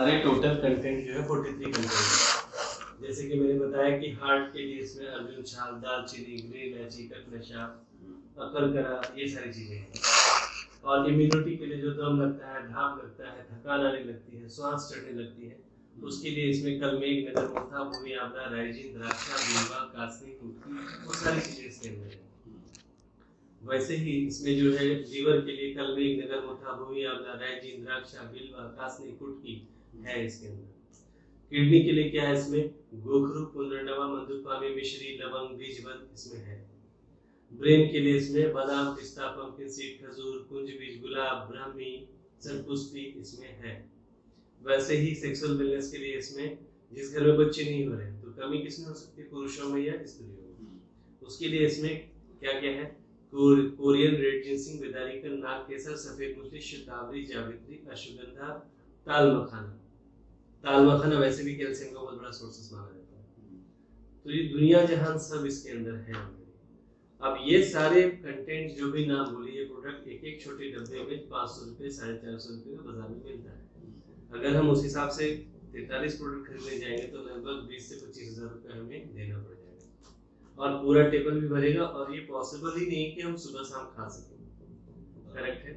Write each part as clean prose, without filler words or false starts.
हमारे total content जो है 43 कंटेंट है। जैसे कि मैंने बताया कि हार्ट के लिए इसमें अर्जुन छाल, दालचीनी, ग्रे इलायची, कटनशा, अकरकरा, ये सारी चीजें हैं। और इम्यूनिटी के लिए जो दम लगता है, ढाप लगता है, थकान आने लगती है, श्वास चढ़ने लगती है, उसके लिए इसमें कलमेघ, नगर मोथा, भूमि आंवला, राइजिन, द्राक्षा, बिल्वा, कासनी, कुटकी, वो सारी चीजें इसके अंदर है। वैसे ही इसमें जो है लीवर के लिए कलमेघ, नगर मोथा, भूमि आंवला, राइजिन, द्राक्षा, बिल्वा, कासनी, कुटकी है इसके अंदर। किडनी के लिए क्या है इसमें गोखरू, पुनर्नवा, मंदुपामी, मिश्री, लवंग, बीजवत इसमें है। ब्रेन के लिए इसमें बादाम, पिस्ता, पंपकिन सीड, खजूर, कुंज बीज, गुलाब, ब्राह्मी, सरपुष्पी इसमें है। वैसे ही सेक्सुअल वेलनेस के लिए इसमें जिस घर में बच्चे नहीं हो रहे तो कमी किसमें हो सकती है, पुरुषों में या स्त्रियों में। उसके लिए इसमें क्या क्या है, कोरियन रेड जिंसिंग, बेदारिकन, नाग केसर, सफेद मूली, शतावरी, जावित्री, अश्वगंधा, ताल मखाना। ताल मखाना वैसे भी कैल्शियम का बहुत बड़ा सोर्सेस माना जाता है। तो ये दुनिया जहान सब इसके अंदर है। अब ये सारे कंटेंट जो भी नाम बोली, ये प्रोडक्ट एक एक छोटे डब्बे में 500 रुपये, 450 रुपये का बाजार में मिलता है। अगर हम उस हिसाब से 43 प्रोडक्ट खरीदने जाएंगे तो लगभग 20 से 25 हजार रुपये हमें देना पड़ जाएगा और पूरा टेबल भी भरेगा। और ये पॉसिबल ही नहीं कि हम सुबह शाम खा सकें, करेक्ट है।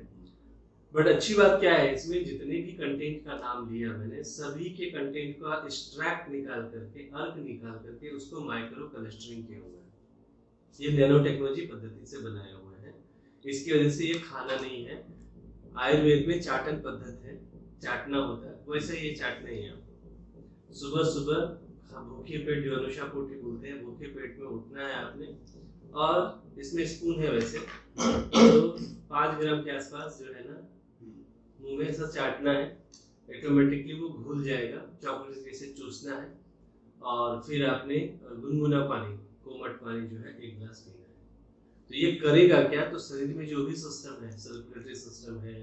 बट अच्छी बात क्या है, इसमें जितने भी कंटेंट का नाम लिया मैंने, सभी के कंटेंट का एक्सट्रैक्ट निकाल करके, अर्क निकाल करके उसको माइक्रो क्लस्टरिंग किया हुआ है। ये नैनो टेक्नोलॉजी पद्धति से बनाया हुआ है। इसकी वजह से ये खाना नहीं है। आयुर्वेद में चाटन पद्धति है, चाटना होता है, वैसे ये चाटना ही है। सुबह सुबह भूखे पेट, जो अनुषा पोटी बोलते हैं, भूखे पेट में उठना है आपने। और इसमें स्पून है वैसे तो 5 ग्राम के आसपास जो है ना मुंह में ऐसा चाटना है, ऑटोमेटिकली वो घुल जाएगा, चॉकलेट जैसे चूसना है। और फिर आपने गुनगुना पानी, कोमट पानी जो है 1 गिलास पीना है। तो ये करेगा क्या, तो शरीर में जो भी सिस्टम है, सर्कुलेटरी सिस्टम है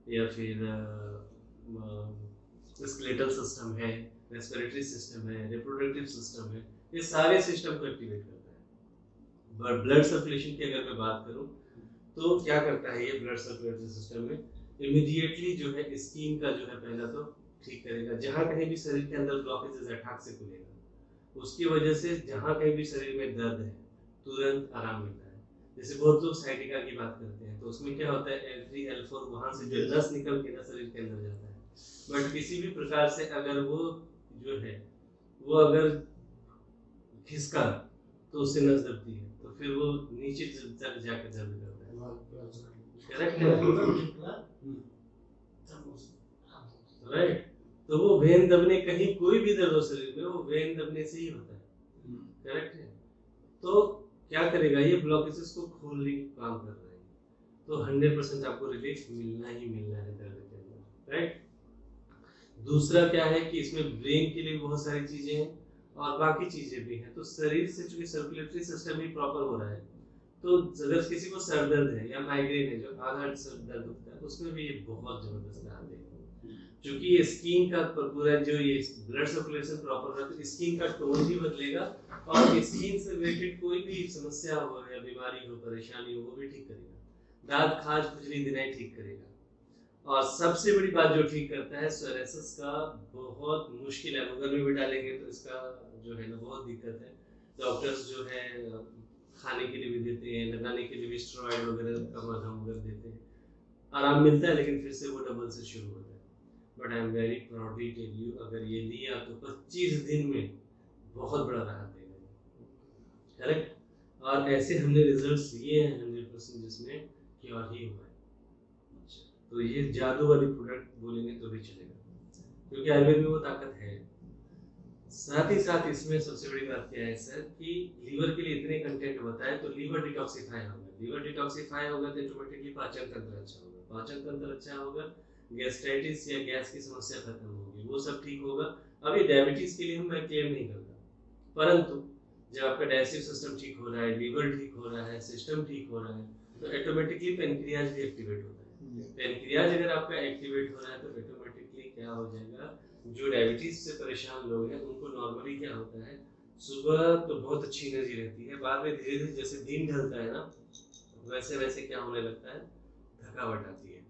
या फिर स्केलेटल सिस्टम है, रेस्पिरेटरी सिस्टम है, रिप्रोडक्टिव सिस्टम है, ये सारे सिस्टम को एक्टिवेट करता है। ब्लड सर्कुलेशन की अगर मैं बात करूं तो क्या करता है ये ब्लड सर्कुलेटरी सिस्टम में, इमीडिएटली जो है स्किन का जो है पहला तो ठीक करेगा। जहां कहीं भी शरीर के अंदर ब्लॉकेजेस अटैक से खुलेगा, उसकी वजह से जहां कहीं भी शरीर में दर्द है तुरंत आराम मिलता है। जैसे बहुत लोग साइटिका की बात करते हैं तो उसमें क्या होता है, L3 L4 वहां से जो रस निकल के ना शरीर के अंदर जाता है। बट किसी भी प्रकार से अगर वो जो है वो अगर खिसका तो उससे नस दबती है, तो फिर वो नीचे तक जाकर दर्द करता है, करेक्ट है, राइट। तो वो वेन दबने, कहीं कोई भी दर्द हो शरीर में, वो वेन दबने से ही होता है, करेक्ट है। तो क्या करेगा, ये ब्लॉकेजेस को खोलने का काम कर रहा है। तो 100% आपको रिलीफ मिलना ही मिलना है दर्द के अंदर, राइट। दूसरा क्या है कि इसमें ब्रेन के लिए बहुत सारी चीजें हैं और बाकी चीजें भी हैं। तो शरीर से चूंकि सर्कुलेटरी सिस्टम भी प्रॉपर हो रहा है, तो अगर किसी को सर दर्द है या माइग्रेन है, जो आधा सर दर्द होता है, उसमें भी ये बहुत जबरदस्त राहत देगा। क्योंकि ये स्किन का पूरा जो ये ब्लड सर्कुलेशन प्रॉपर है, तो स्किन का टोन भी बदलेगा और स्किन से रिलेटेड कोई भी समस्या हो या बीमारी हो, परेशानी हो, वो भी ठीक करेगा। दांत खाज, खुजली, दिनाई ठीक करेगा। और सबसे बड़ी बात जो ठीक करता है, सोरेसिस का बहुत मुश्किल है, गूगल में भी डालेंगे तो इसका जो है ना बहुत दिक्कत है। डॉक्टर्स जो है खाने के लिए भी देते हैं, लगाने के लिए भी स्टेरॉइड वगैरह का मलहम वगैरह देते हैं, आराम मिलता है लेकिन फिर से वो डबल से शुरू होता है। But I am very proudly tell you, अगर ये लिया तो 25 दिन में बहुत बड़ा राहत देगा, करेक्ट। और ऐसे हमने रिजल्ट्स लिए हैं 100% जिसमें क्योर ही हुआ है। तो ये जादू वाली प्रोडक्ट बोलेंगे तो भी चलेगा, क्योंकि आयुर्वेद में वो ताकत है। साथ ही साथ इसमें सबसे बड़ी बात क्या है सर, कि लीवर के लिए इतने कंटेंट बताए तो लीवर डिटॉक्सिफाई होगा। लीवर डिटॉक्सिफाई होगा तो ऑटोमेटिकली पाचन तंत्र अच्छा होगा, पाचन तंत्र अच्छा होगा, गैस्ट्राइटिस या गैस की समस्या खत्म होगी, वो सब ठीक होगा। अभी डायबिटीज के लिए मैं क्लेम नहीं करता, परंतु जब आपका डाइजेस्टिव सिस्टम ठीक हो रहा है, लीवर ठीक हो रहा है, सिस्टम ठीक हो रहा है, तो ऑटोमेटिकली पेनक्रियाज भी एक्टिवेट होता है। पेनक्रियाज अगर आपका एक्टिवेट हो रहा है तो ऑटोमेटिकली क्या हो जाएगा, जो डायबिटीज से परेशान लोग हैं उनको नॉर्मली क्या होता है, सुबह तो बहुत अच्छी एनर्जी रहती है, बाद में धीरे धीरे जैसे दिन ढलता है ना, वैसे वैसे क्या होने लगता है, थकावट आती है।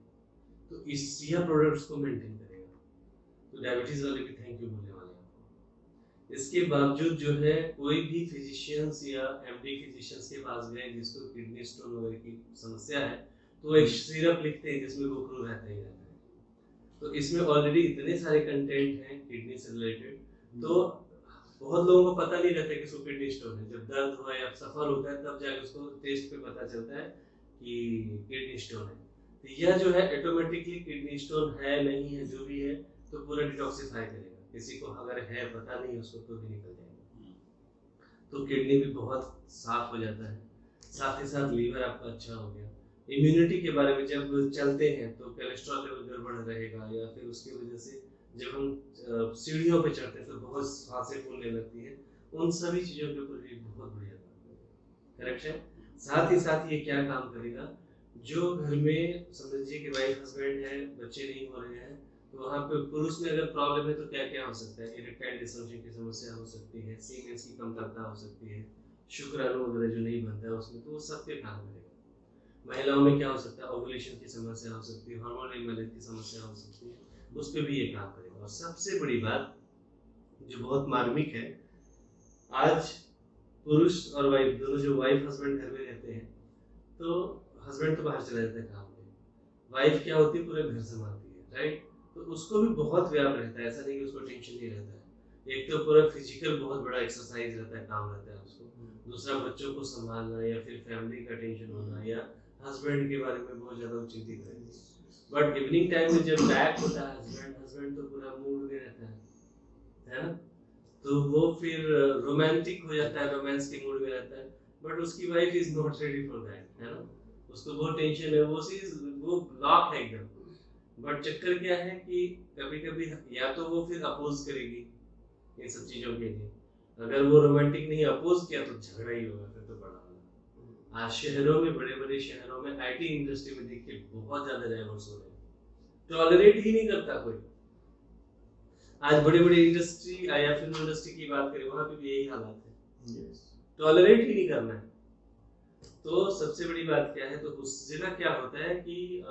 तो इस यह प्रोडक्ट्स को मेंटेन करेगा। तो डायबिटीज वाले भी थैंक यू बोलने वाले हैं आपको। इसके बावजूद जो है कोई भी फिजिशियंस या एमडी फिजिशियंस के पास गए जिसको किडनी स्टोन वगैरह की समस्या है, तो एक सिरप लिखते हैं जिसमें गोखरू रहता ही रहता है। तो इसमें ऑलरेडी इतने सारे कंटेंट हैं किडनी से रिलेटेड, तो बहुत लोगों को पता नहीं रहता कि उसको किडनी स्टोन है। जब दर्द हुआ या सफर होता है तब जाके उसको टेस्ट पे पता चलता है कि किडनी स्टोन है। तो यह जो है ऑटोमेटिकली किडनी स्टोन है नहीं है जो भी है तो पूरा डिटॉक्सिफाई करेगा। किसी को अगर है पता नहीं उसको तो भी निकल जाएगा, तो किडनी भी बहुत साफ हो जाता है। साथ ही साथ लीवर आपका अच्छा हो गया। इम्यूनिटी के बारे में जब चलते हैं तो कोलेस्ट्रॉल लेवल गड़बड़ रहेगा, या फिर उसकी वजह से जब हम सीढ़ियों पे चढ़ते हैं तो बहुत सांसें फूलने लगती है। उन सभी चीज़ों के ऊपर भी बहुत बढ़िया काम करेगा। करेक्ट है। साथ ही साथ ये क्या काम करेगा, जो घर में समझ लीजिए कि वाइफ हस्बैंड है, बच्चे नहीं हो रहे हैं, तो वहाँ पे पुरुष में अगर प्रॉब्लम है तो क्या क्या हो सकता है। इरेक्टाइल डिसफंक्शन की समस्या हो सकती है, सीमेंस की कमतरता हो सकती है, शुक्राणु वगैरह जो नहीं बनता है उसमें, तो वो सब पे काम करेगा। महिलाओं में क्या हो सकता है, ओवुलेशन की समस्या हो सकती है, हार्मोन इम्बैलेंस की समस्या हो सकती है, उस पर भी ये काम करेगा। और सबसे बड़ी बात जो बहुत मार्मिक है, आज पुरुष और वाइफ दोनों, जो वाइफ हस्बैंड घर में रहते हैं तो हस्बैंड तो बाहर चला जाता है काम पे, वाइफ क्या होती है पूरे घर संभालती है, राइट। तो उसको भी बहुत व्याप रहता है, ऐसा नहीं कि उसको टेंशन नहीं रहता है। एक तो पूरा फिजिकल बहुत बड़ा एक्सरसाइज रहता है, काम रहता है उसको, दूसरा बच्चों को संभालना या फिर फैमिली का टेंशन होना या हस्बैंड के बारे में बहुत ज्यादा चिंतित रहती है। बट इवनिंग टाइम में जब बैक होता है हस्बैंड तो पूरा मूड में रहता है ना, तो वो फिर रोमांटिक हो जाता है, रोमांस के मूड में रहता है। बट उसकी wife is not ready for that, है ना, उसको बहुत टेंशन है, वो ब्लॉक है एकदम। बट चक्कर क्या है कि कभी कभी या तो वो फिर अपोज करेगी इन सब चीजों के लिए, अगर वो रोमांटिक नहीं अपोज किया तो झगड़ा ही होगा फिर तो बड़ा वाला। आज शहरों में, बड़े बड़े शहरों में आईटी इंडस्ट्री में देखिए बहुत ज्यादा डाइवोर्स हो रहे हैं, टॉलरेट ही नहीं करता कोई। आज बड़ी बड़ी इंडस्ट्री या फिल्म इंडस्ट्री की बात करें, वहां पे भी यही हालात है, टॉलरेट ही नहीं करना है। तो सबसे बड़ी बात क्या है, तो उस जगह क्या होता है कि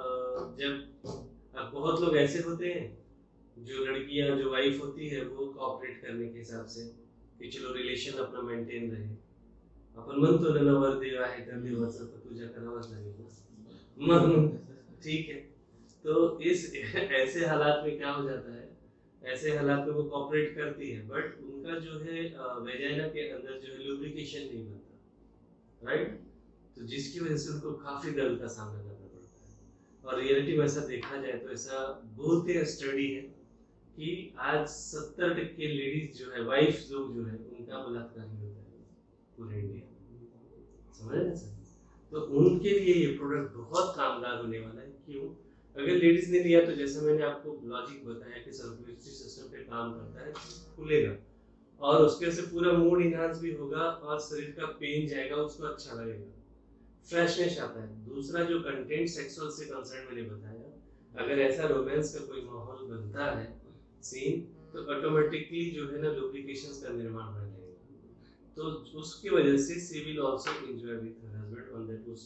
जब अब बहुत लोग ऐसे होते हैं, जो लड़कियां जो वाइफ होती है वो कोऑपरेट करने के हिसाब से कि चलो रिलेशन अपना मेंटेन रहे, अपन मन तो नवर देवा है कर देवा सब तो पूजा करावत लगेगा मन, ठीक है। तो इस ऐसे हालात में क्या हो जाता है, ऐसे हालात में वो कोऑपरेट करती है, बट उनका जो है वेजाइना के अंदर जो है लुब्रिकेशन नहीं बनता, राइट। तो जिसकी वजह से उनको काफी दर्द का सामना करना पड़ता है। और रियलिटी में ऐसा देखा जाए तो ऐसा बोलते हैं, स्टडी है कि आज 70% लेडीज जो है, वाइफ लोग जो है, उनका बलात्कार ही होता है पूरे इंडिया में, समझ रहे हैं सर। तो उनके लिए ये प्रोडक्ट बहुत कामगार होने वाला है। क्यों? अगर लेडीज ने लिया तो जैसे मैंने आपको लॉजिक बताया कि सर्कुलेटरी सिस्टम पे काम करता है, खुलेगा और उसके से पूरा मूड इनहांस भी होगा और शरीर का पेन जाएगा, उसको अच्छा लगेगा, फ्रेशनेस आता है। दूसरा जो कंटेंट सेक्सुअल से कंसर्न मैंने बताया, अगर ऐसा रोमांस का कोई माहौल बनता है सीन, तो ऑटोमेटिकली जो है ना लुब्रिकेशंस का निर्माण हो जाएगा। तो उसकी वजह से she will also enjoy with her husband on that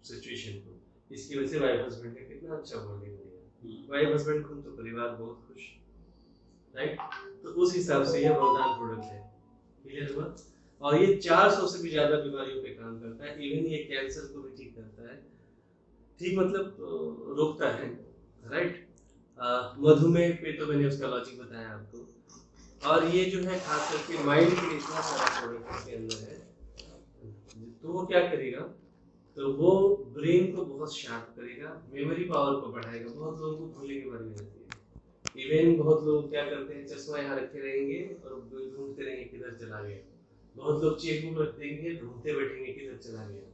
situation को। इसकी वजह से वाइफ हस्बैंड का कितना अच्छा बॉन्डिंग बनेगा, वाइफ हस्बैंड खुद तो परिवार बहुत खुश, राइट। तो उस हिसाब से यह वरदान प्रोडक्ट है, क्लियर हुआ। और ये 400 से भी ज्यादा बीमारियों पे काम करता है, इवन ये कैंसर को भी ठीक करता है, ठीक मतलब रोकता है, राइट। मधुमेह पे तो मैंने उसका लॉजिक बताया आपको। और ये जो है खास करके माइंड के लिए इतना सारा प्रोडक्ट इसके अंदर है, तो वो क्या करेगा, तो वो ब्रेन को बहुत शार्प करेगा, मेमोरी पावर को बढ़ाएगा। बहुत लोगों को भूलने की बीमारी रहती है, इवन बहुत लोग क्या करते हैं, चश्मा यहाँ रखे रहेंगे और ढूंढते रहेंगे किधर चला गया। बहुत लोग चेकबुक रख देंगे, ढूंढते बैठेंगे किधर चला गया।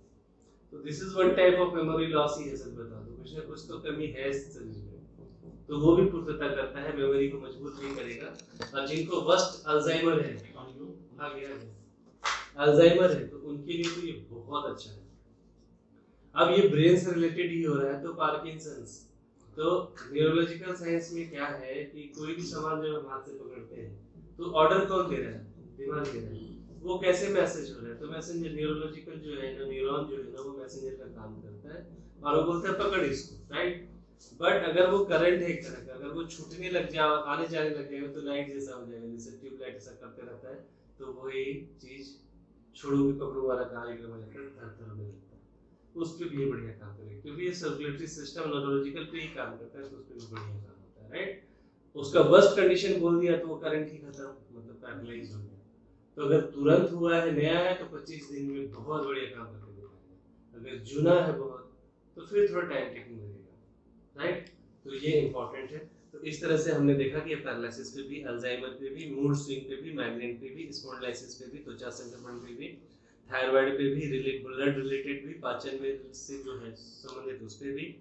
तो this is one type of memory loss ही है, सच बता दो कुछ ना कुछ तो कमी है इस शरीर में, तो वो भी पूर्तता करता है, मेमोरी को मजबूत भी करेगा। और जिनको वर्स्ट अल्जाइमर है, आ गया है अल्जाइमर है, तो उनके लिए तो ये बहुत अच्छा है। अब ये ब्रेन से रिलेटेड ही हो रहा है, तो पार्किंसंस, तो न्यूरोलॉजिकल साइंस में क्या है कि कोई भी सामान जब हम हाथ से पकड़ते हैं तो ऑर्डर कौन दे रहा है, दिमाग दे रहा है, वो कैसे मैसेज हो रहा है, तो मैसेंजर न्यूरोलॉजिकल जो है ना, न्यूरॉन जो है ना, वो मैसेंजर का काम करता है और वो बोलता है पकड़ इसको, राइट। बट अगर वो करंट है एक तरह का, अगर वो छूटने लग जाए, आने जाने लग जाएगा तो लाइट जैसा हो जाएगा, जैसे ट्यूबलाइट ऐसा करते रहता है, तो वही चीज छोड़ू के कपड़ों वाला कार्यक्रम हो जाता है, धर होने लगता है। उस पर भी ये बढ़िया काम करेगा, क्योंकि ये सर्कुलेटरी सिस्टम न्यूरोलॉजिकल पे ही काम करता है, तो उस पर भी बढ़िया काम होता है, राइट। उसका वर्स्ट कंडीशन बोल दिया तो वो करंट ही खत्म, मतलब पैरालाइज हो गया। तो अगर तुरंत हुआ है, नया है, तो 25 दिन में बहुत बढ़िया काम करके दिखाएगा। अगर जुना है बहुत, तो फिर थोड़ा टाइम टेकिंग लगेगा, राइट। तो ये इंपॉर्टेंट है। तो इस तरह से हमने देखा कि पैरालिसिस पे भी, अल्जाइमर पे भी, मूड स्विंग पे भी, माइग्रेन पे भी, स्पॉन्डिलाइसिस पे भी, त्वचा संक्रमण पे भी, थायराइड पे भी, ब्लड रिलेटेड भी, पाचन में से जो है संबंधित उस पे भी,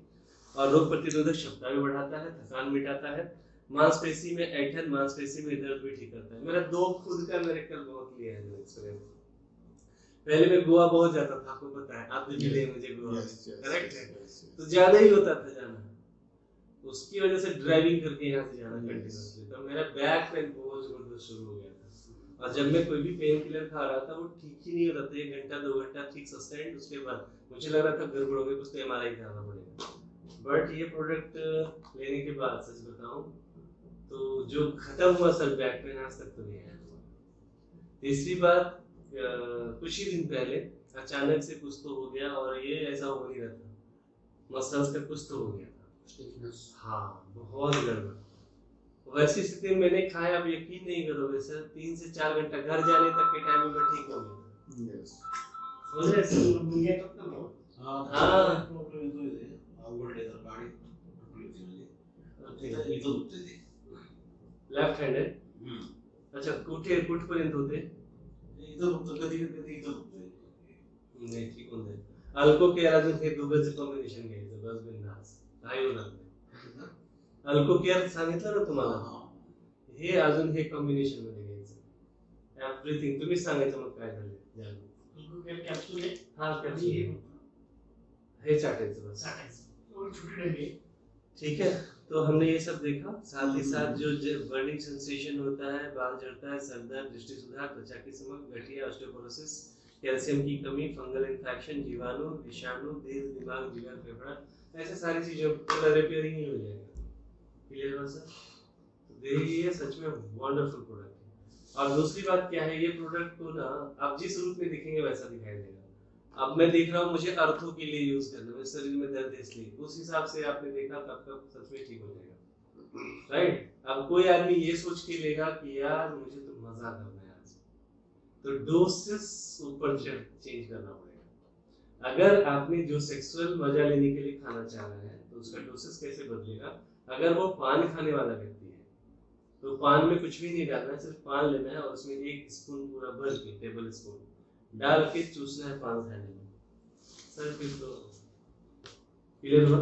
और रोग प्रतिरोधक क्षमता भी बढ़ाता है, थकान मिटाता है, मांसपेशी में ऐंठन, मांसपेशी में दर्द भी ठीक करता है। मेरा दो खुद का मेरेकल बहुत लिया है जो एक्सपीरियंस। पहले मैं गोवा बहुत जाता था, आपको पता है, आप भी मिले मुझे गोवा, करेक्ट है, तो ज्यादा ही होता था जाना, उसकी वजह से ड्राइविंग करके यहाँ से जाना कंटिन्यूअसली, तो मेरा बैक पेन बहुत जबरदस्त शुरू हो गया था। और जब मैं कोई भी पेन किलर खा रहा था वो ठीक ही नहीं होता था, 1 घंटा 2 घंटा ठीक सस्टेंड, उसके बाद मुझे लग रहा था गड़बड़ हो गई, कुछ तो एमआरआई कराना पड़ेगा। बट ये प्रोडक्ट लेने के बाद सच बताऊं तो जो खत्म हुआ सर बैक पेन आज तक तो नहीं आया। तीसरी बात, कुछ ही दिन पहले अचानक से कुछ तो हो गया, और ये ऐसा हो नहीं रहा था, मसल्स का कुछ तो हो गया था, हाँ बहुत गड़बड़। वैसी स्थिति में मैंने खाया, आप यकीन नहीं करोगे सर, 3 से 4 घंटा घर जाने तक के टाइम में मैं ठीक हो गया। यस मुझे मुझे तो ना हाँ प्रॉब्लम तो है, आवड है गाड़ी प्रॉब्लम थी, तो दुखते थे, लेफ्ट हैंड है, अच्छा कुठे कुठपर्यंत होते, इथं दुखतं, कधी कधी इथं दुखतंय, नाही ठीक होऊन जाईल। अल्को केअर अजून हे दोघंचं कॉम्बिनेशन घ्यायचं, बस बिंदास काही होणार नाही। अल्को केअर सांगितलं ना तुम्हाला, हे अजून हे कॉम्बिनेशन मध्ये घ्यायचं, एव्हरीथिंग तुम्ही सांगायचं मग काय झालं। अल्को केअर कॅप्सूल आहे, हां कॅप्सूल हे चाटायचं, बस चाटायचं और छोटी डब्बी, ठीक है। तो हमने ये सब देखा, साथ ही साथ जो बर्निंग सेंसेशन होता है, बाल झड़ता है, सर दर्द, दृष्टि सुधार, त्वचा की चमक, गठिया, ऑस्टियोपोरोसिस, कैल्शियम की कमी, फंगल इन्फेक्शन, जीवाणु, विषाणु, दिल, दिमाग, जिगर, फेफड़ा, ऐसे सारी चीजों का रिपेयरिंग ही हो जाएगा। क्लियर है सर? तो ये सच में वंडरफुल प्रोडक्ट है। और दूसरी बात क्या है, ये प्रोडक्ट को ना आप जिस रूप में दिखेंगे वैसा दिखाई देगा। अब मैं देख रहा हूँ मुझे अर्थों के लिए यूज करना, मेरे शरीर में दर्द है इसलिए, उस हिसाब से आपने देखा तब तक सच में ठीक हो जाएगा, राइट। अब कोई आदमी ये सोच के लेगा कि यार मुझे तो मजा करना है आज, तो डोसेस ऊपर चेंज करना पड़ेगा। अगर आपने जो सेक्सुअल मजा लेने के लिए खाना चाह रहा है तो उसका डोसेस कैसे बदलेगा। अगर वो पान खाने वाला व्यक्ति है तो पान में कुछ भी नहीं डालना है, सिर्फ पान लेना है और उसमें 1 स्पून पूरा भर के, टेबल स्पून डाल के चूसना है पान खाने में, सर फिर तो क्लियर हुआ।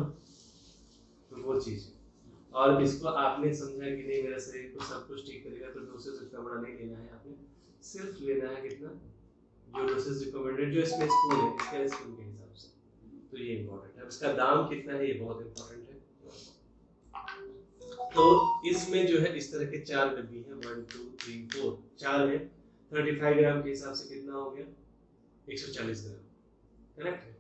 तो वो चीज, और इसको आपने समझा कि नहीं मेरा शरीर को सब कुछ ठीक करेगा, तो डोसेज इतना बड़ा नहीं लेना है, आपने सिर्फ लेना है कितना, जो डोसेज रिकमेंडेड, जो इसमें स्पून है इसके स्पून के हिसाब से। तो ये इंपॉर्टेंट है, उसका दाम कितना है ये बहुत इंपॉर्टेंट है। तो इसमें जो है इस तरह के 4 डब्बी हैं, 1 2 3 4 4 है। 35 ग्राम के हिसाब से कितना हो गया, 140 ग्राम, करेक्ट है।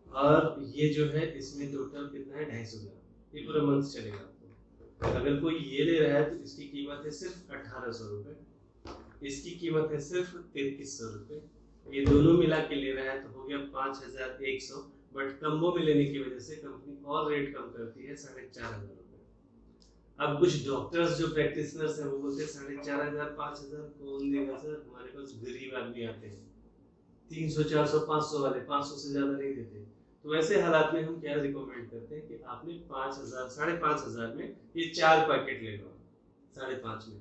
और ये जो है इसमें टोटल कितना है, 250 ग्राम, ये पूरा मंथ चलेगा आपको। अगर कोई ये ले रहा है तो इसकी कीमत है सिर्फ 1800 रुपए, इसकी कीमत है सिर्फ 3300 रुपए, ये दोनों मिला के ले रहा है तो हो गया 5100। बट कम्बो में लेने की वजह से कंपनी और रेट कम करती है 4500 रुपए। अब कुछ डॉक्टर्स जो प्रैक्टिशनर्स हैं वो बोलते हैं 4500 5000 कौन देगा सर, हमारे पास गरीब आदमी आते हैं 300 400 500 वाले, 500 से ज्यादा नहीं देते। तो ऐसे हालात में हम क्या रिकमेंड करते हैं कि आपने 5000 5500 में ये 4 पैकेट ले लो, 5.5 में,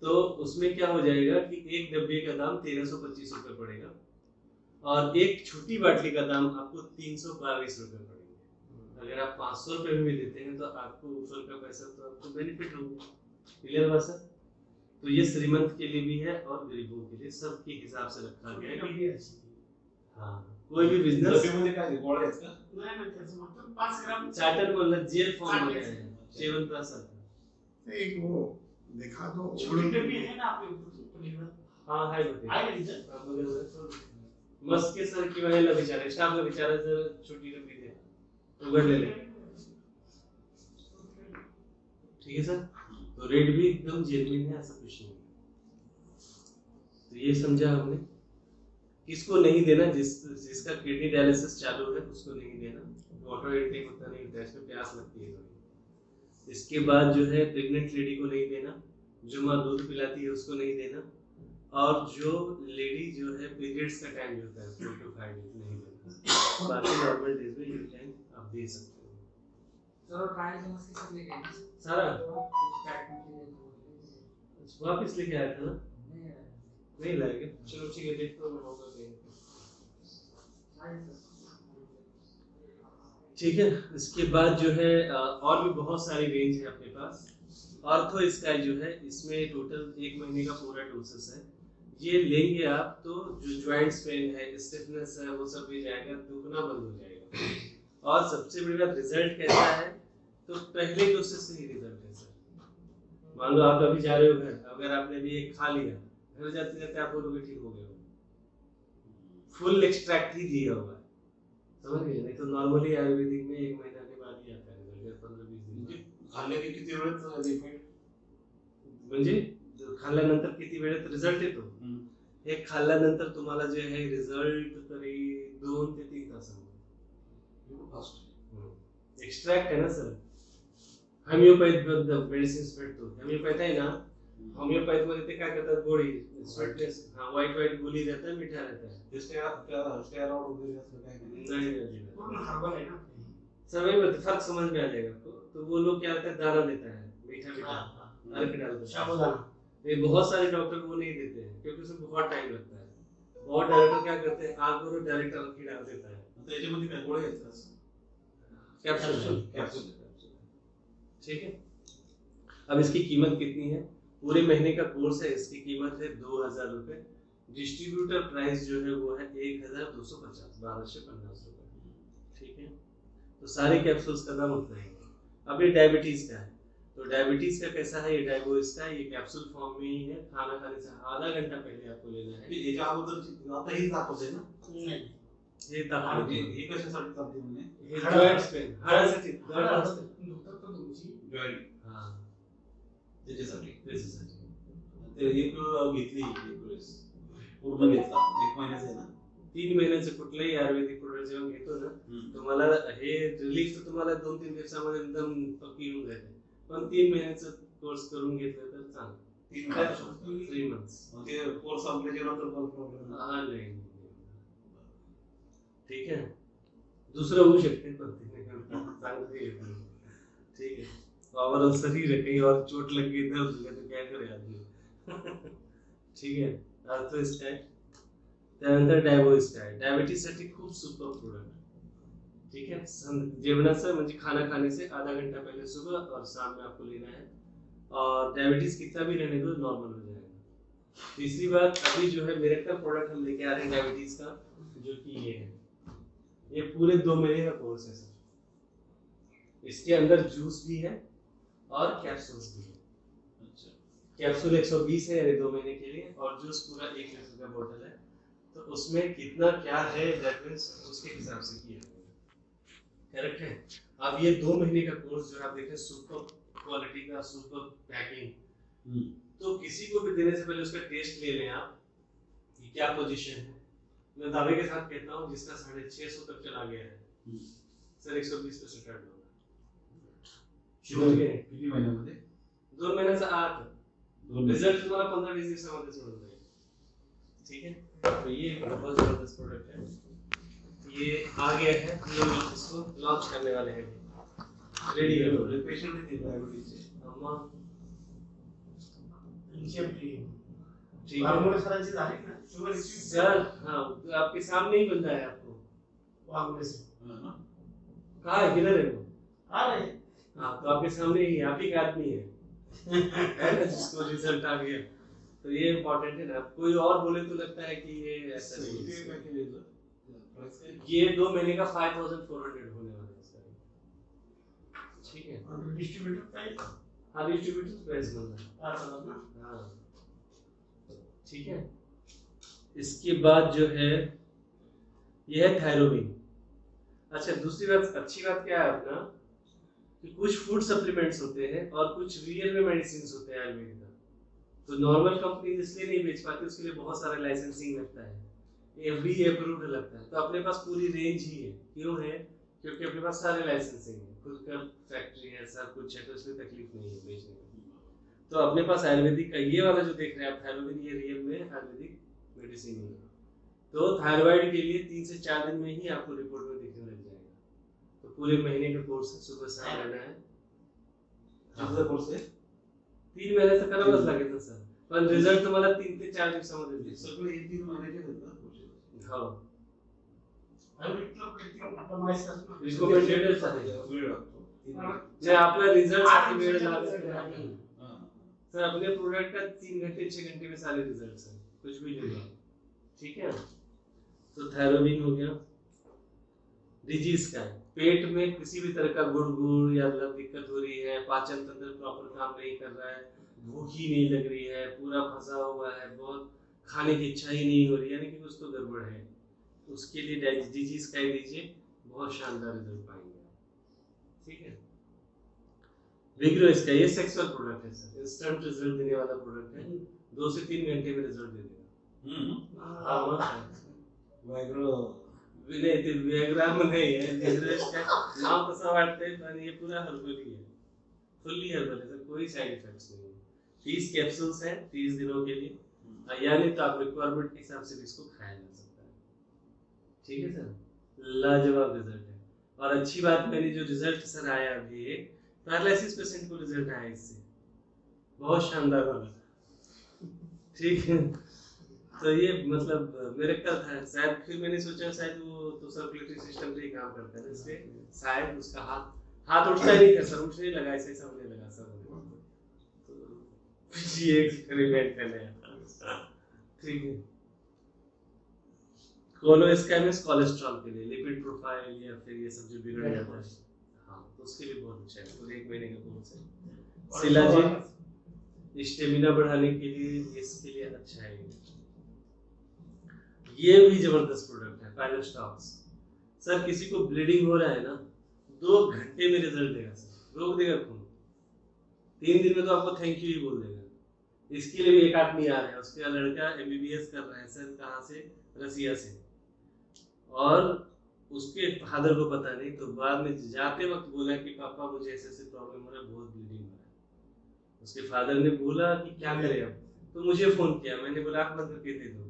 तो उसमें क्या हो जाएगा कि एक डब्बे का दाम 1325 रुपए पड़ेगा और एक छोटी बाटली का दाम आपको 322 रुपए पड़ेगा। अगर आप 500 रुपए में भी देते हैं तो आपको ऊपर का पैसा तो आपको बेनिफिट होगा। क्लियर हुआ सर? तो ये श्रीमंत के लिए भी है और गरीबों के लिए, सबके हिसाब से रखा गया है। हाँ कोई भी बिजनेस मुझे काय गोळा आहे का नाही नाही, त्याचं मतलब 5 ग्राम चार्टर बोलला जेल फॉर्म में है, सेवन प्लस आता एक वो दिखा दो, छोटी डब्बी है ना आपके ऊपर। हाँ है बेटे, आहे इधर आप बघा मस्के सर किंवा याला विचारा, स्टाफला विचारा जर छोटी डब्बी दे उघडलेले ठीक है सर। तो रेट भी एकदम जेन्युइन है, ऐसा कुछ नहीं है। तो ये समझा हमने। किसको नहीं देना, जिसका किडनी डायलिसिस चालू है उसको नहीं देना, वाटर इनटेक उतना नहीं होता है, इसमें प्यास लगती है थोड़ी। इसके बाद जो है प्रेग्नेंट लेडी को नहीं देना, जो माँ दूध पिलाती है उसको नहीं देना, और जो लेडी जो है पीरियड्स का टाइम जो होता है 4 to 5 डेज नहीं देना। बाकी नॉर्मल डेज में यू कैन आप दे सकते हो। सर ट्रायल समझ के लेके सारा स्टार्ट वापस लेके आया था ना, नहीं लाएगा। चलो ठीक है, देखता हूँ मैं होगा कहीं। ठीक है। इसके बाद जो है और भी बहुत सारी रेंज है अपने पास। ऑर्थो स्काई जो है इसमें टोटल 1 महीने का पूरा डोसेस है। ये लेंगे आप तो जो जॉइंट्स पेन है, स्टिफनेस है, वो सब भी जाएगा, दुखना बंद हो जाएगा। और सबसे बड़ी बात रिजल्ट कैसा है, तो पहले डोसेस से ही रिजल्ट है सर। मान लो आप अभी जा रहे हो घर, अगर आपने भी एक खा लिया, घर जाते जाते आप बोलोगे ठीक हो गया, फुल एक्सट्रैक्ट ही दिया हुआ है, समझ गए। नहीं तो नॉर्मली आयुर्वेदिक में 1 महीना के बाद ही आता है रिजल्ट, 15-20 दिन। खाल्ल्याने किती वेळात इफेक्ट म्हणजे खाल्ल्यानंतर किती वेळात रिझल्ट येतो, हे खाल्ल्यानंतर तुम्हाला जे आहे रिझल्ट तरी 2 ते 3 तासांमध्ये फास्ट। एक्सट्रॅक्ट आहे ना सर, होमिओपॅथ मेडिसिन्स भेटतो, होमिओपॅथ आहे ना, होमिओपॅथ मध्ये ते काय करतात, गोळी स्वीटनेस, हां व्हाइट गोली रहता है, मीठा रहता है, स्टेरॉइड वगैरे असं काही नाही। नहीं पूर्ण हर्बल है ना सर वही बात, फर्क समझ में आ जाएगा आपको। तो वो लोग क्या करते हैं, दाना देता है मीठा मीठा, अर्क डालते हैं, साबुदाना। ये बहुत सारे डॉक्टर वो नहीं देते हैं क्योंकि उसमें बहुत टाइम लगता है। बहुत डॉक्टर क्या करते हैं, आग और डायरेक्ट अर्क ही डाल देता है, आता याच्यामध्ये काय गोळे आहेत का? कैप्सूल। कॅप्सूल। ठीक है। अब इसकी कीमत कितनी है, पूरे महीने का कोर्स है, इसकी कीमत है 2000 रुपए। डिस्ट्रीब्यूटर प्राइस जो है वो है 1250, 1250 रुपए। ठीक है। तो सारे कैप्सूल्स का दाम उतना ही है। अब ये डायबिटीज का है, तो डायबिटीज का कैसा है, ये डायबोइस का, ये कैप्सूल फॉर्म में ही है, खाना खाने से आधा घंटा पहले आपको लेना है। याच्या अगोदर आता हेच दाखवते ना, नहीं हे दाखवते हे कशासाठी चालते म्हणे? हे जॉइंट्स पेन, हाडासाठी दुखतात तर तुमची जॉईंट हां त्याच्यासाठी। त्याच्यासाठी। ते एक घेतली एक वेळेस, पूर्ण घेतला, 1 महिन्याचा आहे ना। 3 महिन्याचं कुठलंही आयुर्वेदिक प्रोडक्ट जेव्हा घेतो ना, तुम्हाला हे रिलीफ तर तुम्हाला 2-3 दिवसामध्ये एकदम पक्की होऊन जाते, पण 3 महिन्याचं कोर्स करून घेतलं तर चांगलं। 3 मंथ्स। मग ते कोर्स संपल्याच्या नंतर पण प्रॉब्लेम हाँ नहीं, ठीक है। दूसरा हो सकते पर ठीक है। ओवरऑल शरीर है, कहीं और चोट लग गई, दर्द हो गया तो क्या करे आदमी। ठीक है। तो इसका है, त्यानंतर डायबोइसचा आहे, डायबिटीजसाठी खूप सुपर प्रोडक्ट। ठीक है। जेवणाचं म्हणजे खाना खाने से आधा घंटा पहले सुबह और शाम में आपको लेना है, और डायबिटीज कितना भी रहने दो नॉर्मल हो जाएगा। तीसरी बात, अभी जो है मिरेकल प्रोडक्ट हम लेके आ रहे हैं डायबिटीज का, जो कि ये है, ये पूरे 2 महीने का कोर्स है सर। इसके अंदर जूस भी है और कैप्सूल्स भी है। अच्छा। कैप्सूल 120 है यानी 2 महीने के लिए, और जूस पूरा 1 लीटर का बोतल है। तो उसमें कितना क्या है दैट मींस उसके हिसाब से किया करेक्ट है। अब ये 2 महीने का कोर्स जो आप देखें, सुपर क्वालिटी का, सुपर पैकिंग, तो किसी को भी देने से पहले उसका टेस्ट ले लें आप कि क्या पोजीशन है। मैं दावे के साथ कहता हूँ जिसका 650 तक चला गया है सर 120 पे स्टार्ट होगा। समझ गए? किती महिन्यामध्ये? 2 महिन्याचा आत रिजल्ट तुम्हाला 15-20 दिवसामध्ये सोडून जाईल। ठीक है। तो ये बहुत जबरदस्त प्रोडक्ट है, ये आ गया है, ये हम इसको लॉन्च करने वाले हैं, रेडी है। पेशंट है डायबिटीज अम्मा इनसेप्टी ठीक है हार्मोन सरांची झाली ना, शुगर इश्यू सर। हाँ तो आपके सामने ही बनता है आपको, वांगले से कहाँ है, किधर है वो? आ रहे हाँ तो आपके सामने ही आप ही का आदमी है ना, जिसको रिजल्ट आ गया। तो ये इम्पोर्टेंट है ना, कोई और बोले तो लगता है कि ये ऐसा नहीं है। ये 2 महीने का 5400 होने वाला है इसका। ठीक है। और डिस्ट्रीब्यूटर प्राइस हाँ डिस्ट्रीब्यूटर प्राइस बोल रहा है। 8000 ना। हाँ ठीक है। इसके बाद जो है ये है थायरोबिन। अच्छा दूसरी बात, अच्छी बात क्या है अपना, कि कुछ फूड सप्लीमेंट्स होते हैं और कुछ रियल में मेडिसिन होते हैं आयुर्वेद का। तो नॉर्मल कंपनी इसलिए नहीं बेच पाती, उसके लिए बहुत सारा लाइसेंसिंग लगता है, एफडीए अप्रूव्ड लगता है। तो अपने पास पूरी रेंज ही है। क्यों है? क्योंकि अपने पास सारे लाइसेंसिंग है, खुद का फैक्ट्री है, सब कुछ है, तो इसमें तकलीफ नहीं है बेचने में। तो अपने पास आयुर्वेदिक का ये वाला जो देख रहे हैं आप थायरोविन, ये रियल में आयुर्वेदिक मेडिसिन है। तो थायराइड के लिए 3 से 4 दिन में ही आपको रिपोर्ट में दिखने लग जाएगा। तो पूरे महीने का कोर्स है, सुबह शाम रहना है। किती कोर्स आहे? 3 महिन्याचा करावाच लागेल ना सर, पण रिझल्ट तुम्हाला 3 ते 4 दिवसामध्ये दिसेल. सगळे 1-3 महिन्याचे देतात कोर्सेस. हो, रिकमेंडेड रिकमेंडेडच आहे. वेळ लागतो. जे आपला रिजल्ट साठी वेळ result लागत आहे. नाही हां. सर, अपने प्रोडक्ट का 3 घंटे 6 घंटे में सारे रिजल्ट्स हैं, कुछ भी ले लो, ठीक है। तो थायरोविन हो गया। डिजीज का है, पेट में किसी भी तरह का गुड़गुड़ या मतलब दिक्कत हो रही है, पाचन तंत्र प्रॉपर काम नहीं कर रहा है, भूख ही नहीं लग रही है, पूरा फंसा हुआ है, बहुत खाने की इच्छा ही नहीं हो रही, यानी कि कुछ तो गड़बड़ है, उसके लिए डिजीज का ही दीजिए, बहुत शानदार रिजल्ट पाएंगे, ठीक है। विग्रो इसका ये सेक्सुअल प्रोडक्ट है सर, इंस्टेंट रिजल्ट देने वाला प्रोडक्ट है, 2 से 3 घंटे में रिजल्ट दे देगा। वायग्रो विनय ते व्याग्राम नहीं है, विग्रो का नाम तसा वाटतंय, पण ये पूरा हर्बली है, फुल्ली हर्बल है सर, कोई साइड इफेक्ट्स नहीं है। 30 कैप्सूल्स हैं 30 दिनों के लिए, यानी तो आप रिक्वायरमेंट के हिसाब से भी इसको खाया जा सकता है, ठीक है सर। लाजवाब रिजल्ट है। और अच्छी बात, मैंने जो रिजल्ट सर आया अभी, पैरालिसिस पेशेंट को रिजल्ट आया इससे, बहुत शानदार वाला, ठीक है। तो ये मतलब मिरेकल था शायद। फिर मैंने सोचा शायद वो तो सर्कुलेटरी सिस्टम पे ही काम करता है, इसलिए शायद उसका हाथ उठता ही नहीं था सर, उठने लगा, ऐसे सामने लगा सर, तो ये एक्सपेरिमेंट करने आया, ठीक है। कोलोस्कैमिस कोलेस्ट्रॉल के लिए, लिपिड प्रोफाइल या फिर ये सब जो बिगड़ जाता है, हाँ, तो उसके लिए बहुत अच्छा है, पूरे 1 महीने का कोर्स है। शिलाजीत स्टेमिना बढ़ाने के लिए, इसके लिए अच्छा है। ये भी जबरदस्त प्रोडक्ट है, पाइलोस्टॉक्स सर। किसी को ब्लीडिंग हो रहा है ना, 2 घंटे में रिजल्ट देगा सर, रोक देगा खून, 3 दिन में तो आपको थैंक यू ही बोल देगा। इसके लिए भी एक आदमी आ रहा है, उसका लड़का एमबीबीएस कर रहा है सर, कहाँ से? रसिया से, और उसके फादर को पता नहीं, तो बाद में जाते वक्त बोला कि पापा मुझे ऐसे ऐसे प्रॉब्लम हो रहा है, बहुत ब्लीडिंग हो रहा है। उसके फादर ने बोला कि क्या करें अब, तो मुझे फोन किया, मैंने बोला आप मत करके दे दो।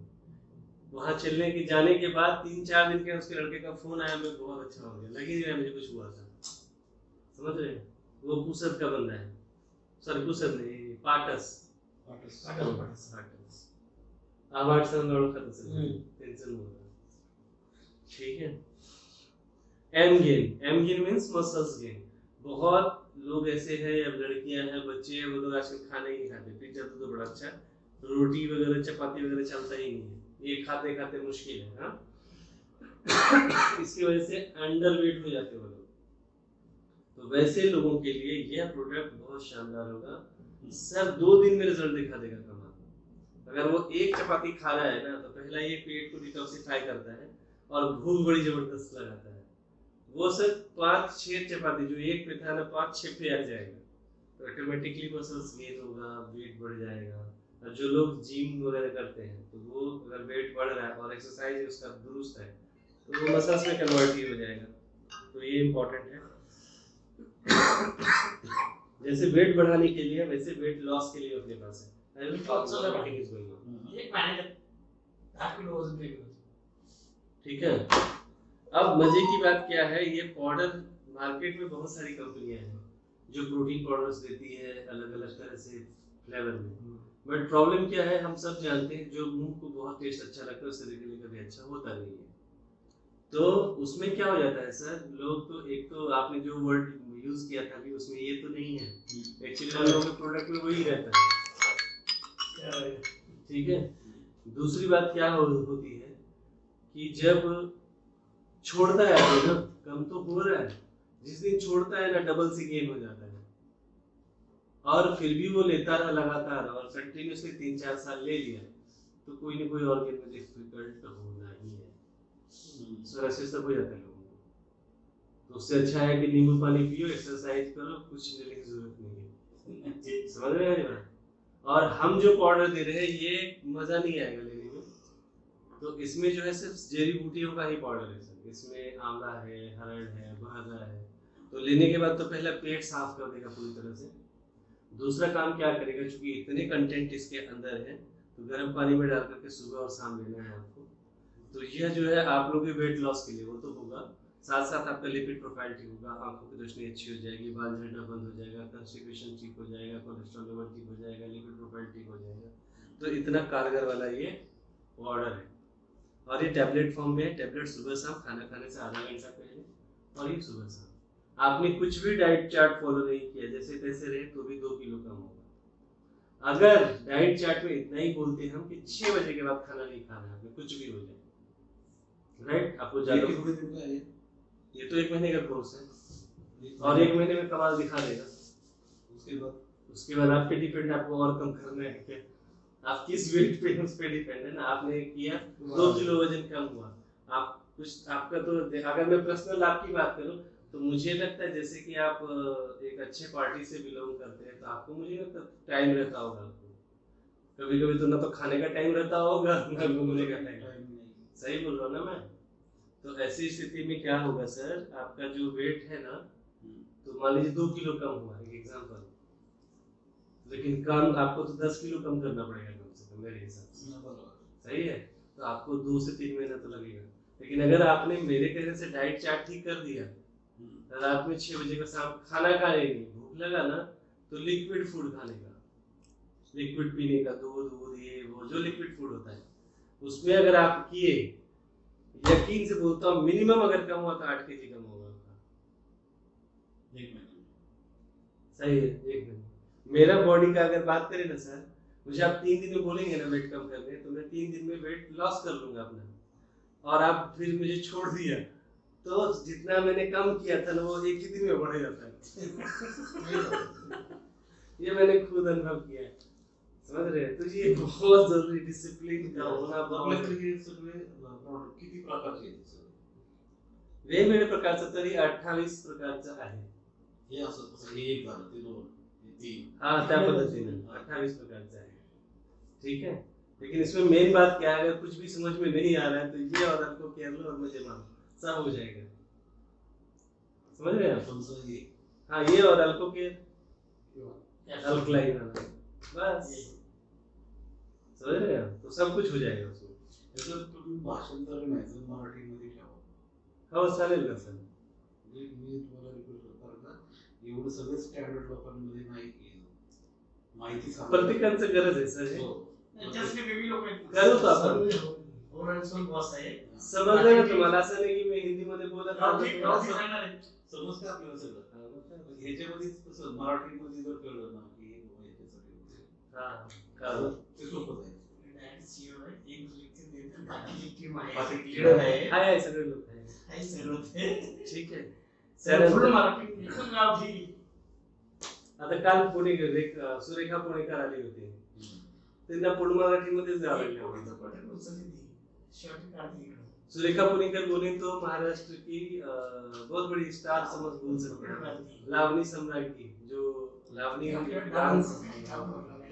वहां चलने के जाने के बाद 3-4 दिन के उसके लड़के का फोन आया, मैं बहुत अच्छा हो गया, लगी नहीं रहा मुझे कुछ हुआ था, समझ रहे हैं। वो कुसद का बंदा है सर, कुसद नहीं, पाटस आवाज से ओळखत असेल, टेंशन हो रहा, ठीक है। M gain means muscles gain. बहुत लोग ऐसे हैं, या लड़कियां हैं, बच्चे हैं, वो लोग आजकल खाना ही नहीं खाते, पिज्जा तो बड़ा अच्छा, रोटी वगैरह चपाती वगैरह चलता ही नहीं है, ये खाते खाते मुश्किल है, हाँ। इसकी वजह से अंडर वेट हो जाते हैं वो लोग, तो वैसे लोगों के लिए यह प्रोडक्ट बहुत शानदार होगा सर। 2 दिन में रिजल्ट दिखा देगा कमाल। अगर वो एक चपाती खा रहा है ना, तो पहला ये पेट को डिटॉक्सिफाई करता है और भूख बड़ी जबरदस्त लगाता है। वो सर 5-6 चपाती जो एक पे था ना, 5-6 पे आ जाएगा, तो ऑटोमेटिकली मसल्स गेन होगा, वेट बढ़ जाएगा। और जो लोग जिम वगैरह करते हैं, तो वो अगर वेट बढ़ रहा है और एक्सरसाइज उसका दुरुस्त है, तो वो मसल्स में कन्वर्ट ही हो जाएगा, तो ये इम्पोर्टेंट है। जैसे वेट बढ़ाने के लिए, वैसे वेट लॉस के लिए अपने पास है। एक महीने 10 किलो वजन देगा, ठीक है। अब मजे की बात क्या है, ये पाउडर मार्केट में बहुत सारी कंपनियां हैं जो प्रोटीन पाउडर्स देती है अलग अलग तरह से फ्लेवर में, बट प्रॉब्लम क्या है, हम सब जानते हैं, जो मुंह को बहुत टेस्ट अच्छा लगता है, उससे रिलेटेड कभी अच्छा होता नहीं है। तो उसमें क्या हो जाता है सर, लोग तो एक तो आपने जो वर्ड यूज किया था कि उसमें ये तो नहीं है, एक्चुअली हम लोगों के प्रोडक्ट में वही रहता है, ठीक है। दूसरी बात क्या होती है कि जब छोड़ता है तो ना, कम तो हो रहा है, जिस दिन छोड़ता है ना, डबल से गेन हो जाता है, और फिर भी वो लेता रहा लगातार, और कंटिन्यूसली 3-4 साल ले लिया, तो कोई न कोई ऑर्गन में डिफिकल्ट होना ही है, सोरासिस तक हो जाता है लोगों को। तो उससे अच्छा है कि नींबू पानी पियो, एक्सरसाइज करो, कुछ लेने की जरूरत नहीं है। समझ रहे हैं ना? और हम जो पाउडर दे रहे हैं ये मजा नहीं आएगा लेने में। तो इसमें जो है सिर्फ जड़ी बूटियों का ही पाउडर है सर। इसमें आंवला है, हरड़ है, बहरा है। तो लेने के बाद तो पहले पेट साफ कर देगा पूरी तरह से। दूसरा काम क्या करेगा, चूंकि इतने कंटेंट इसके अंदर है, तो गर्म पानी में डाल करके सुबह और शाम लेना है आपको। तो यह जो है आप लोग के वेट लॉस के लिए वो तो होगा, साथ साथ आपका लिपिड प्रोफाइल ठीक होगा, आंखों की रोशनी अच्छी हो जाएगी, बाल झड़ना बंद हो जाएगा, कॉन्स्टिपेशन ठीक हो जाएगा, कोलेस्ट्रॉल लेवल ठीक हो जाएगा, लिपिड प्रोफाइल ठीक हो जाएगा। तो इतना कारगर वाला ये पाउडर है। और ये टैबलेट फॉर्म में है। टैबलेट सुबह शाम खाना खाने से आधा घंटा पहले, और ये सुबह शाम। आपने कुछ भी डाइट चार्ट फॉलो नहीं किया, जैसे तैसे रहे तो भी 2 किलो कम होगा। अगर डाइट चार्ट में इतना ही बोलते हैं हम कि 6 बजे के बाद खाना नहीं खाना है, आपने कुछ भी हो जाए, राइट? आपको ये कितने दिन का है? ये तो 1 महीने का कोर्स है, और 1 महीने में कमाल दिखा देगा। उसके बाद आप पे डिपेंड, आपको और कम करना है क्या, आप किस वेट पे उस पे डिपेंड है ना। आपने किया 2 किलो वजन कम हुआ, आप कुछ आपका तो, अगर मैं पर्सनल आपकी बात करूं तो मुझे लगता है जैसे कि आप एक अच्छे पार्टी से बिलोंग करते हैं, तो आपको मुझे लगता टाइम रहता होगा आपको। कभी कभी तो ना तो खाने का टाइम रहता होगा ना घूमने का टाइम। सही बोल रहा हूँ ना मैं? तो ऐसी स्थिति में क्या होगा सर, आपका जो वेट है ना, तो मान लीजिए 2 किलो कम हुआ, एक एग्जांपल, लेकिन काम आपको तो 10 किलो कम करना पड़ेगा कम से कम मेरे हिसाब से। सही है? तो आपको 2 से 3 महीना तो लगेगा। लेकिन अगर आपने मेरे कहने से डाइट चार्ट ठीक कर दिया, रात में 6 बजे का शाम खाना खाने की भूख लगा ना, तो लिक्विड फूड खाने का, लिक्विड पीने का, दूध ये वो जो लिक्विड फूड होता है, उसमें अगर आप किए, यकीन से बोलता हूँ मिनिमम अगर कम हुआ तो 8 kg कम होगा आपका 1 महीने। सही है, 1 महीने। मेरा बॉडी का अगर बात करें ना सर, मुझे आप 3 दिन में बोलेंगे ना वेट कम करने, तो मैं 3 दिन में वेट लॉस कर लूंगा अपना। और आप फिर मुझे छोड़ दिया तो जितना मैंने कम किया था ना, वो 1 ही दिन में बढ़ जाता है। ये मैंने खुद अनुभव किया है, समझ रहे हैं? तो ये बहुत जरूरी डिसिप्लिन का होना बहुत। किती प्रकारचे आहेत? वेगवेगळे प्रकारचं तरी 28 प्रकारचं आहे। हे असं तसं हे एक झालं, ते 2, हे 3. हाँ, त्या पद्धतीने 28 प्रकारचं आहे। ठीक है? लेकिन इसमें मेन बात क्या है, अगर कुछ भी समझ में नहीं आ रहा है तो ये और आपको केयर लो और मुझे मानो, सब हो जाएगा। समझ रहे हैं आप? हाँ, ये और अल्को केयर, अल्कलाइन वाला, बस समझ रहे हैं आप? तो सब कुछ हो जाएगा उसमें। याचं तुम्ही भाषांतर नाही मराठीमध्ये ठेवा. हो, चालेल ना सर? मी तुम्हाला रिक्वेस्ट करतो ना, एवढं सगळं स्टँडर्ड लोकांमध्ये नाही माहिती सांगा. प्रत्येकाचं गरज आहे सर हे. जस्ट वेगळी लोक आहेत. करू तो आपण. ओरल बॉस आहे. समजलं ना तुम्हाला? असं नाही की मी हिंदीमध्ये बोलत समजतं आपल्याला सगळं. ह्याच्यामध्ये कसं मराठीमध्ये जर कळलं ना की हे बाबा याच्यासाठी हां, कळलं. ते सोपं आहे. सीईओ आहे, एक लिखित देतात, बाकी टीम आहे, लीडर आहे, आहे सगळे लोक आहे. आहे सर्व ते. ठीक आहे सर सर. पूर्ण मराठी एकच नाव ठीक. आता काल सुरेखा पुणेकर आली होती, त्यांना पूर्ण मराठीमध्येच द्यावं लागलं. सुरेखा पुणेकर बोली तो महाराष्ट्र की बहुत बड़ी स्टार समझ बोल सकते हैं, लावनी सम्राट की, जो लावनी डांस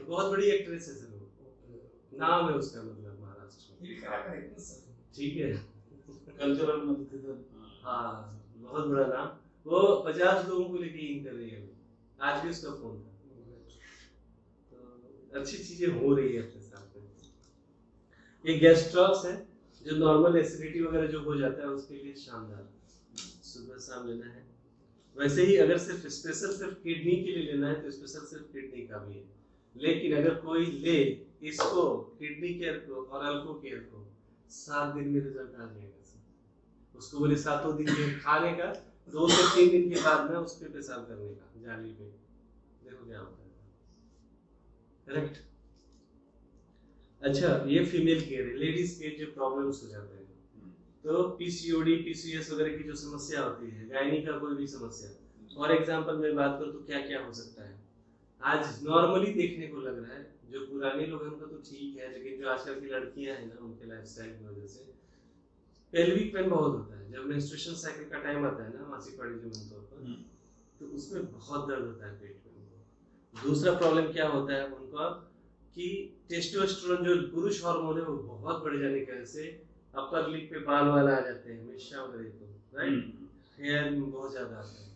बहुत बड़ी एक्ट्रेस है सर, वो नाम है उसका, मतलब महाराष्ट्र में। ठीक है, कल्चरल मध्ये हाँ बहुत बड़ा नाम। वो 50 लोगों को लेके इन कर रही है, आज भी उसका फोन था। तो अच्छी चीजें हो रही है अपने साथ में। ये गैस्ट्रॉक्स है, जो नॉर्मल एसिडिटी वगैरह जो हो जाता है उसके लिए शानदार, सुबह शाम लेना है। वैसे ही अगर सिर्फ किडनी के लिए लेना है तो स्पेशल सिर्फ किडनी का भी है, लेकिन अगर कोई ले इसको, किडनी केयर को और अल्को केयर को, 7 दिन में रिजल्ट आ जाएगा। उसको बोले 7 दिन में खाने का, 2 से 3 दिन के बाद ना उस पे पेशाब करने का जाली पे, देखो क्या होता है। करेक्ट। अच्छा, ये फीमेल केयर है, लेडीज के जो प्रॉब्लम्स हो जाते हैं, तो पीसीओडी पीसीएस वगैरह की जो समस्या होती है, गायनी का कोई भी समस्या, और एग्जांपल में बात करूं तो क्या क्या हो सकता है। आज नॉर्मली देखने को लग रहा है, जो पुराने लोग हैं उनका तो ठीक है, लेकिन जो आजकल की लड़कियां हैं ना, उनके लाइफस्टाइल की वजह से पेल्विक पेन बहुत होता है जब मेंस्ट्रुएशन साइकिल का टाइम आता है ना, मासिक पानी जो आमतौर पर, तो उसमें बहुत दर्द होता है पेट में। दूसरा प्रॉब्लम क्या होता है उनका कि टेस्टोस्टेरोन जो पुरुष हार्मोन है वो बहुत बढ़ जाने की वजह से अपर लिप पे बाल वाल आ जाते हैं हमेशा वगैरह, तो राइट, हेयर में बहुत ज्यादा आता है,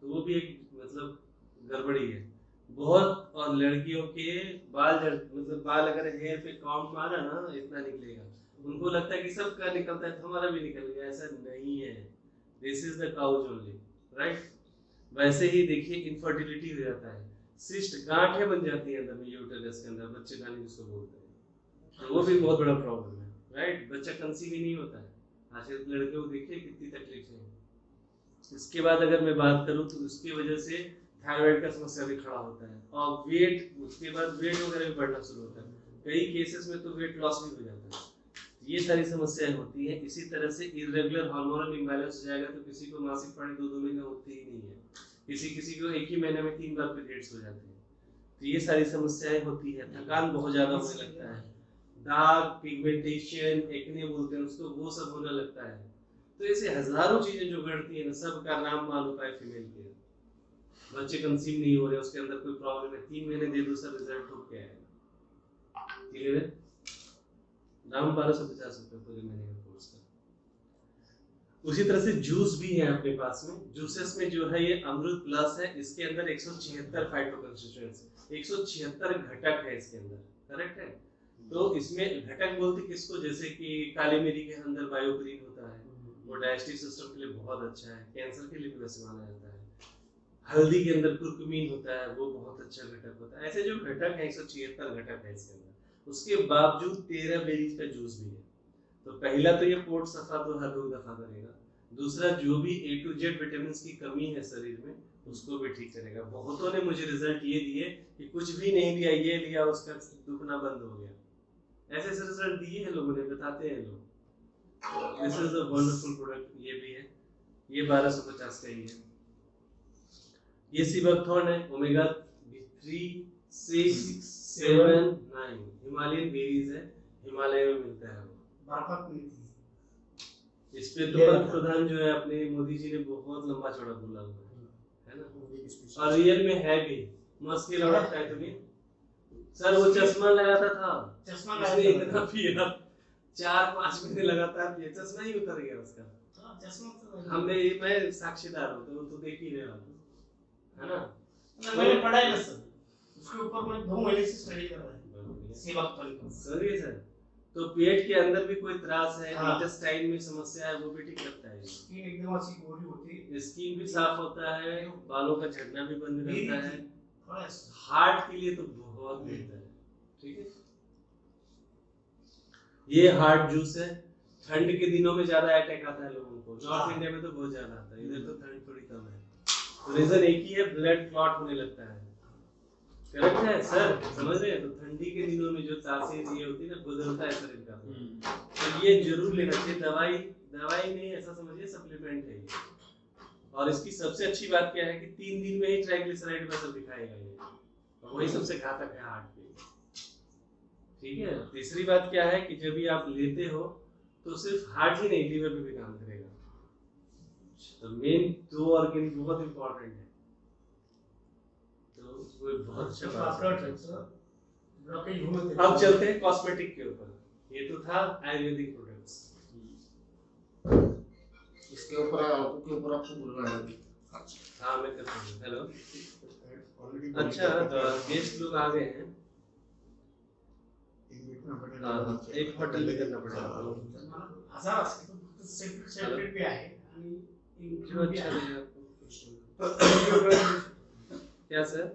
तो वो भी एक मतलब गड़बड़ी है बहुत। और लड़कियों के बाल मतलब बाल अगर हेयर पे काउंट मारा ना इतना निकलेगा, उनको लगता है कि सबका निकलता है तो हमारा भी निकल गया, ऐसा नहीं है। This is the couch only, right. वैसे ही देखिए इनफर्टिलिटी हो जाता है, सिस्ट गांठें बन जाती है अंदर में यूटेरस के अंदर, बच्चे दानी जिसको बोलते हैं, तो वो भी बहुत बड़ा प्रॉब्लम है, राइट। बच्चा कंसीव ही नहीं होता है, आजकल लड़कियों को देखिए कितनी तकलीफें हैं। इसके बाद अगर मैं बात करूं तो उसकी वजह से थायराइड का समस्या भी खड़ा होता है, और वेट, उसके बाद वेट वगैरह भी बढ़ना शुरू होता है, कई केसेस में तो वेट लॉस भी हो जाता है। ये सारी समस्याएं होती हैं। इसी तरह से इरेगुलर हार्मोनल इंबैलेंस हो जाएगा तो किसी को मासिक पानी 2-2 महीने होती ही नहीं है, किसी को एक ही महीने में 3 बार पीरियड्स हो जाते हैं, तो ये सारी समस्याएं होती है। थकान बहुत ज्यादा होने लगता है, दाग, पिगमेंटेशन, एक्ने बोलते हैं उसको, वो सब होने लगता है। तो ऐसे हजारों चीजें जो घटती है ना, सबका नाम मालूम होता है फीमेल के। बच्चे कंसीव नहीं हो रहे, उसके अंदर कोई प्रॉब्लम है, 3 महीने दे दो सर, रिजल्ट हो क्या है, क्लियर है। दाम 1250 रुपए पूरे महीने का कोर्स का। उसी तरह से जूस भी है अपने पास में, जूसेस में जो है ये अमृत प्लस है, इसके अंदर 176 फाइटो कंस्टिट्यूएंट्स, 176 घटक है इसके अंदर, करेक्ट है। तो इसमें घटक बोलते किसको, जैसे कि काली मिरी के अंदर बायोक्रीन होता है, वो डाइजेस्टिव सिस्टम के लिए बहुत अच्छा है, कैंसर के लिए भी वैसे माना जाता है। हल्दी के अंदर कुर्कुमीन होता है, वो बहुत अच्छा घटक होता है। ऐसे जो घटक है 176 घटक है इसके अंदर। उसके बावजूद 13 बेरीज का जूस भी है। तो पहला तो ये पोट सफा तो हर रोज दफा करेगा, दूसरा जो भी A to Z विटामिन की कमी है शरीर में उसको भी ठीक करेगा। बहुतों ने मुझे रिजल्ट ये दिए कि कुछ भी नहीं लिया, ये लिया, उसका दुखना बंद हो गया, ऐसे ऐसे रिजल्ट दिए हैं लोगों ने, बताते हैं लोग। This is a wonderful product. ये भी है, ये 1250 का ही है। ये सिबकथॉर्न है, ओमेगा 3 6 7 9 हिमालयन बेरीज है, हिमालय में मिलता है वो, बर्फत मिलती है। इस पे तो प्रधान जो है अपने मोदी जी ने बहुत लंबा चौड़ा बोला हुआ है ना, और रियल में है भी। मस्त की लगता है तुम्हें सर, वो चश्मा लगाता था, चश्मा उसने इतना पिया 4-5 महीने लगातार पिया, चश्मा ही उतर गया उसका। चश्मा तो हमने, मैं साक्षीदार हूँ तो वो तो देख ही रहे हो, है ना। मैंने पढ़ा है सर, उसके ऊपर मैं 2 महीने से स्टडी कर रहा हूँ सर। ये सर तो पेट के अंदर भी कोई त्रास है, इंटेस्टाइन में समस्या है, वो भी ठीक करता है। स्किन एकदम अच्छी गोरी होती है, स्किन भी साफ होता है, बालों का झड़ना भी बंद रहता है, हार्ट के लिए तो बहुत बेहतर है, ठीक है। ये हार्ट जूस है। ठंड के दिनों में ज्यादा अटैक आता है लोगों को, नॉर्थ इंडिया में तो बहुत ज्यादा आता है, इधर तो ठंड थोड़ी कम है, तो रीजन एक ही है, ब्लड क्लॉट होने लगता है, करेक्ट है सर, समझ रहे हैं। तो ठंडी के दिनों में जो तासीर ये होती है ना, बदलता है शरीर का, तो ये जरूर लेना चाहिए। दवाई नहीं, ऐसा समझिए सप्लीमेंट है ये। और इसकी सबसे अच्छी बात क्या है कि 3 दिन में ही ट्राइग्लिसराइड का सब दिखाएगा ये, और वही सबसे घातक है हार्ट के, ठीक है। तीसरी बात क्या है कि जब भी आप लेते हो तो सिर्फ हार्ट ही नहीं, लीवर पे भी काम करेगा। तो मेन 2 ऑर्गन बहुत इंपॉर्टेंट है, तो वो बहुत अच्छा बात है। अब चलते हैं कॉस्मेटिक के ऊपर। ये तो था आयुर्वेदिक प्रोडक्ट्स, इसके ऊपर आपको बोलना है। हाँ मैं करता हूँ। हेलो, अच्छा गेस्ट लोग आ गए हैं, एक होटल में करना पड़ेगा। हजार सेपरेट भी आहे आणि जो अच्छा लगे आपको। क्या सर?